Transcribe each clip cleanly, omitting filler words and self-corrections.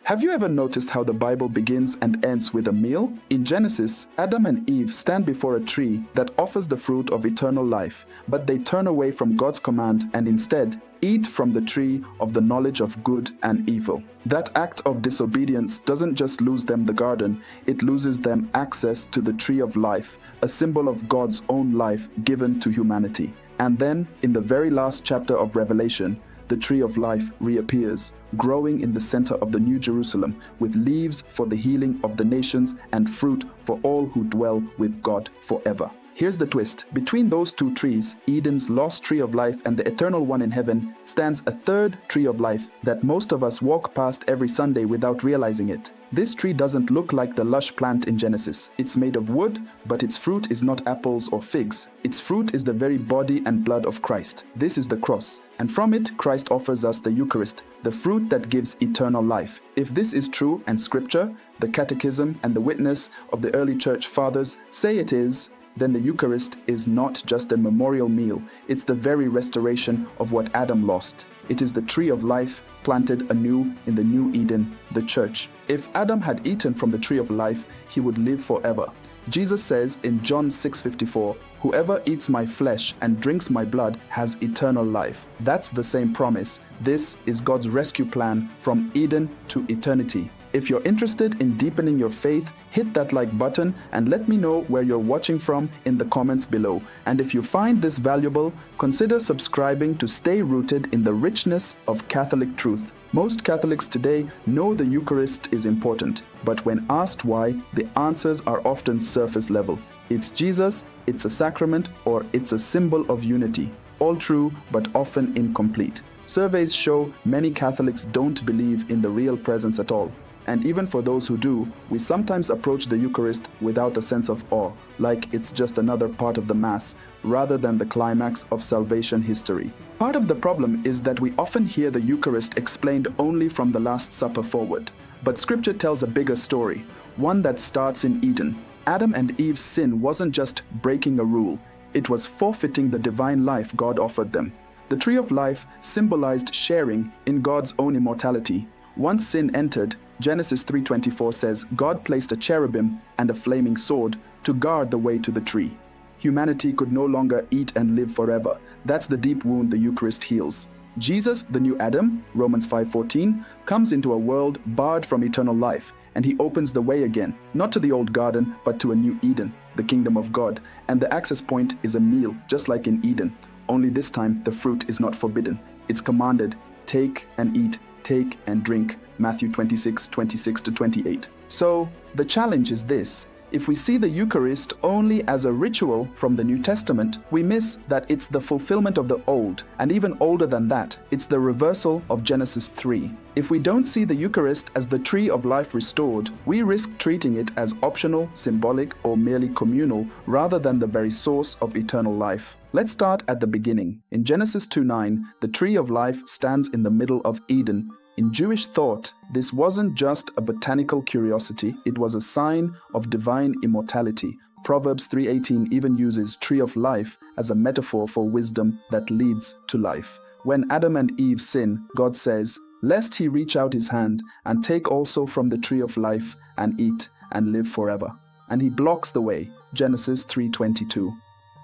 Have you ever noticed how the Bible begins and ends with a meal? In Genesis, Adam and Eve stand before a tree that offers the fruit of eternal life, but they turn away from God's command and instead eat from the tree of the knowledge of good and evil. That act of disobedience doesn't just lose them the garden, it loses them access to the tree of life, a symbol of God's own life given to humanity. And then, in the very last chapter of Revelation, the tree of life reappears, growing in the center of the New Jerusalem, with leaves for the healing of the nations and fruit for all who dwell with God forever. Here's the twist. Between those two trees, Eden's lost tree of life and the eternal one in heaven, stands a third tree of life that most of us walk past every Sunday without realizing it. This tree doesn't look like the lush plant in Genesis. It's made of wood, but its fruit is not apples or figs. Its fruit is the very body and blood of Christ. This is the cross. And from it, Christ offers us the Eucharist, the fruit that gives eternal life. If this is true and Scripture, the Catechism and the witness of the early church fathers say it is, then the Eucharist is not just a memorial meal. It's the very restoration of what Adam lost. It is the tree of life planted anew in the new Eden, the church. If Adam had eaten from the tree of life, he would live forever. Jesus says in John 6:54, "Whoever eats my flesh and drinks my blood has eternal life." That's the same promise. This is God's rescue plan from Eden to eternity. If you're interested in deepening your faith, hit that like button and let me know where you're watching from in the comments below. And if you find this valuable, consider subscribing to stay rooted in the richness of Catholic truth. Most Catholics today know the Eucharist is important, but when asked why, the answers are often surface level. It's Jesus, it's a sacrament, or it's a symbol of unity. All true, but often incomplete. Surveys show many Catholics don't believe in the real presence at all. And even for those who do, we sometimes approach the Eucharist without a sense of awe, like it's just another part of the Mass, rather than the climax of salvation history. Part of the problem is that we often hear the Eucharist explained only from the Last Supper forward. But Scripture tells a bigger story, one that starts in Eden. Adam and Eve's sin wasn't just breaking a rule, it was forfeiting the divine life God offered them. The tree of life symbolized sharing in God's own immortality. Once sin entered, Genesis 3:24 says God placed a cherubim and a flaming sword to guard the way to the tree. Humanity could no longer eat and live forever. That's the deep wound the Eucharist heals. Jesus, the new Adam, Romans 5:14, comes into a world barred from eternal life, and he opens the way again, not to the old garden, but to a new Eden, the kingdom of God. And the access point is a meal, just like in Eden. Only this time, the fruit is not forbidden. It's commanded, take and eat, take and drink, Matthew 26:26-28. So, the challenge is this. If we see the Eucharist only as a ritual from the New Testament, we miss that it's the fulfillment of the Old, and even older than that, it's the reversal of Genesis 3. If we don't see the Eucharist as the tree of life restored, we risk treating it as optional, symbolic, or merely communal, rather than the very source of eternal life. Let's start at the beginning. In Genesis 2:9, the tree of life stands in the middle of Eden. In Jewish thought, this wasn't just a botanical curiosity, it was a sign of divine immortality. Proverbs 3:18 even uses tree of life as a metaphor for wisdom that leads to life. When Adam and Eve sin, God says, "Lest he reach out his hand and take also from the tree of life and eat and live forever." And he blocks the way, Genesis 3:22.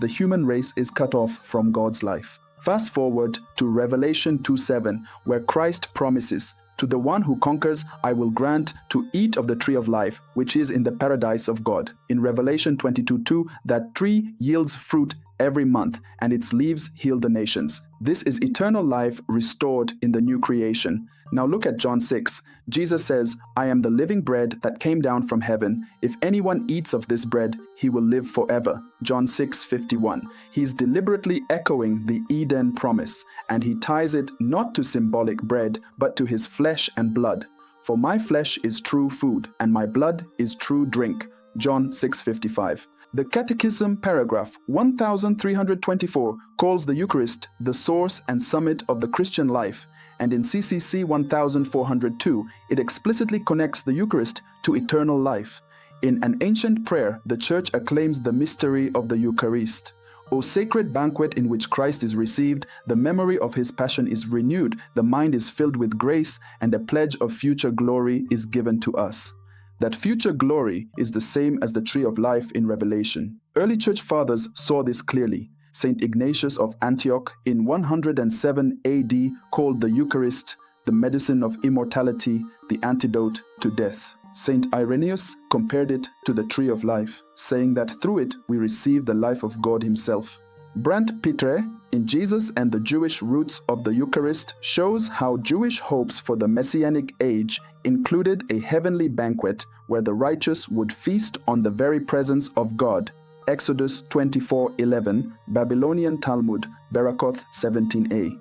The human race is cut off from God's life. Fast forward to Revelation 2:7, where Christ promises, "To the one who conquers, I will grant to eat of the tree of life, which is in the paradise of God." In Revelation 22:2, that tree yields fruit every month, and its leaves heal the nations. This is eternal life restored in the new creation. Now look at John 6. Jesus says, "I am the living bread that came down from heaven. If anyone eats of this bread, he will live forever." John 6:51. He's deliberately echoing the Eden promise, and he ties it not to symbolic bread, but to his flesh and blood. "For my flesh is true food, and my blood is true drink." John 6:55. The Catechism paragraph 1324 calls the Eucharist the source and summit of the Christian life, and in CCC 1402, it explicitly connects the Eucharist to eternal life. In an ancient prayer, the Church acclaims the mystery of the Eucharist. O sacred banquet in which Christ is received, the memory of his passion is renewed, the mind is filled with grace, and a pledge of future glory is given to us. That future glory is the same as the tree of life in Revelation. Early church fathers saw this clearly. Saint Ignatius of Antioch in 107 AD called the Eucharist the medicine of immortality, the antidote to death. Saint Irenaeus compared it to the tree of life, saying that through it we receive the life of God himself. Brant Pitre, in Jesus and the Jewish Roots of the Eucharist, shows how Jewish hopes for the Messianic age included a heavenly banquet where the righteous would feast on the very presence of God. Exodus 24:11, Babylonian Talmud, Berakoth 17a.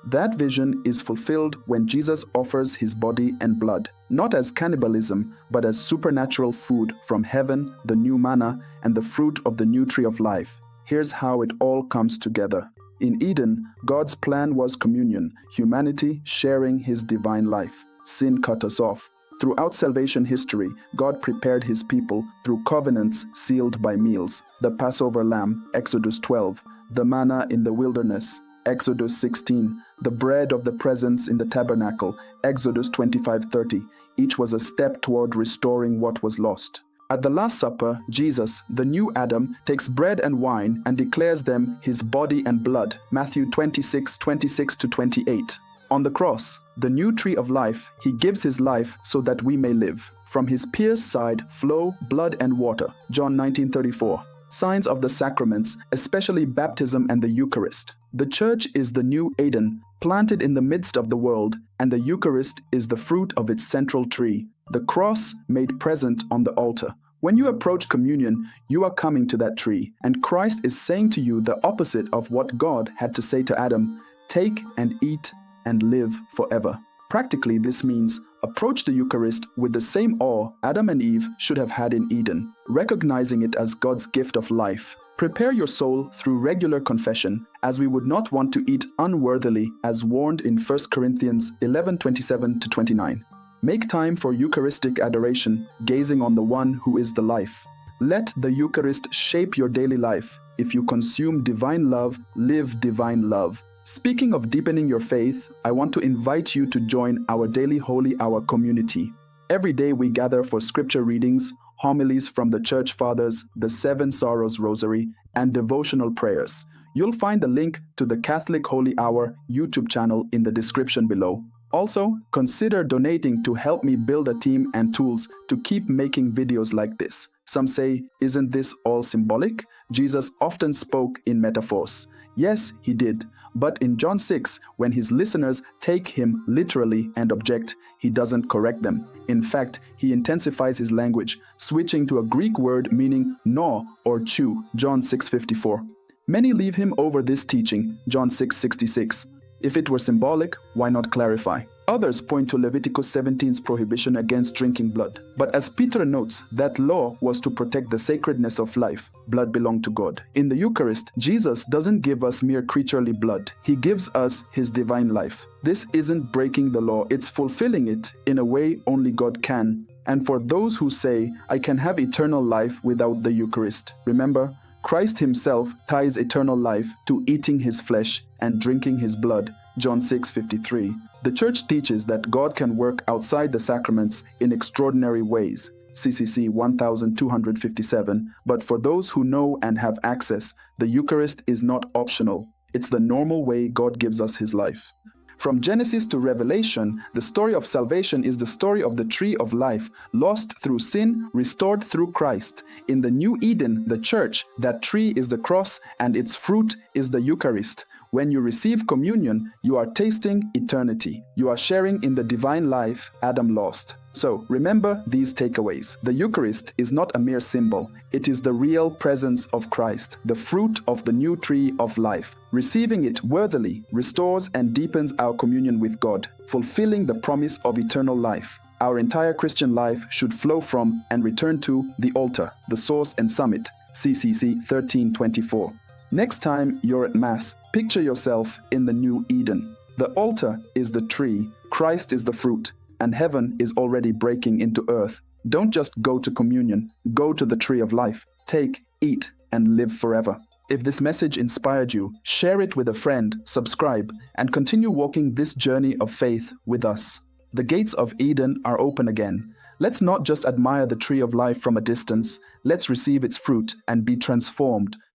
That vision is fulfilled when Jesus offers his body and blood, not as cannibalism, but as supernatural food from heaven, the new manna, and the fruit of the new tree of life. Here's how it all comes together. In Eden, God's plan was communion, humanity sharing his divine life. Sin cut us off. Throughout salvation history, God prepared his people through covenants sealed by meals. The Passover lamb, Exodus 12, the manna in the wilderness, Exodus 16, the bread of the presence in the tabernacle, Exodus 25:30. Each was a step toward restoring what was lost. At the Last Supper, Jesus, the new Adam, takes bread and wine and declares them his body and blood, Matthew 26:26-28. On the cross, the new tree of life, he gives his life so that we may live. From his pierced side flow blood and water, John 19:34. Signs of the sacraments, especially baptism and the Eucharist. The Church is the new Eden, planted in the midst of the world, and the Eucharist is the fruit of its central tree, the cross made present on the altar. When you approach communion, you are coming to that tree, and Christ is saying to you the opposite of what God had to say to Adam: take and eat and live forever. Practically, this means approach the Eucharist with the same awe Adam and Eve should have had in Eden, recognizing it as God's gift of life. Prepare your soul through regular confession, as we would not want to eat unworthily, as warned in 1 Corinthians 11:27-29. Make time for Eucharistic adoration, gazing on the one who is the life. Let the Eucharist shape your daily life. If you consume divine love, live divine love. Speaking of deepening your faith, I want to invite you to join our daily Holy Hour community. Every day we gather for scripture readings, homilies from the Church Fathers, the Seven Sorrows Rosary, and devotional prayers. You'll find the link to the Catholic Holy Hour YouTube channel in the description below. Also, consider donating to help me build a team and tools to keep making videos like this. Some say, isn't this all symbolic? Jesus often spoke in metaphors. Yes, he did. But in John 6, when his listeners take him literally and object, he doesn't correct them. In fact, he intensifies his language, switching to a Greek word meaning gnaw or chew, John 6:54. Many leave him over this teaching, John 6:66. If it were symbolic, why not clarify? Others point to Leviticus 17's prohibition against drinking blood. But as Peter notes, that law was to protect the sacredness of life. Blood belonged to God. In the Eucharist, Jesus doesn't give us mere creaturely blood. He gives us his divine life. This isn't breaking the law, it's fulfilling it in a way only God can. And for those who say, I can have eternal life without the Eucharist, remember, Christ himself ties eternal life to eating his flesh and drinking his blood, John 6:53. The Church teaches that God can work outside the sacraments in extraordinary ways, CCC 1257, but for those who know and have access, the Eucharist is not optional. It's the normal way God gives us his life. From Genesis to Revelation, the story of salvation is the story of the tree of life, lost through sin, restored through Christ. In the new Eden, the Church, that tree is the cross and its fruit is the Eucharist. When you receive communion, you are tasting eternity. You are sharing in the divine life Adam lost. So remember these takeaways. The Eucharist is not a mere symbol. It is the real presence of Christ, the fruit of the new tree of life. Receiving it worthily restores and deepens our communion with God, fulfilling the promise of eternal life. Our entire Christian life should flow from and return to the altar, the source and summit, CCC 1324. Next time you're at Mass, picture yourself in the new Eden. The altar is the tree, Christ is the fruit, and heaven is already breaking into earth. Don't just go to communion, go to the tree of life. Take, eat, and live forever. If this message inspired you, share it with a friend, subscribe, and continue walking this journey of faith with us. The gates of Eden are open again. Let's not just admire the tree of life from a distance, let's receive its fruit and be transformed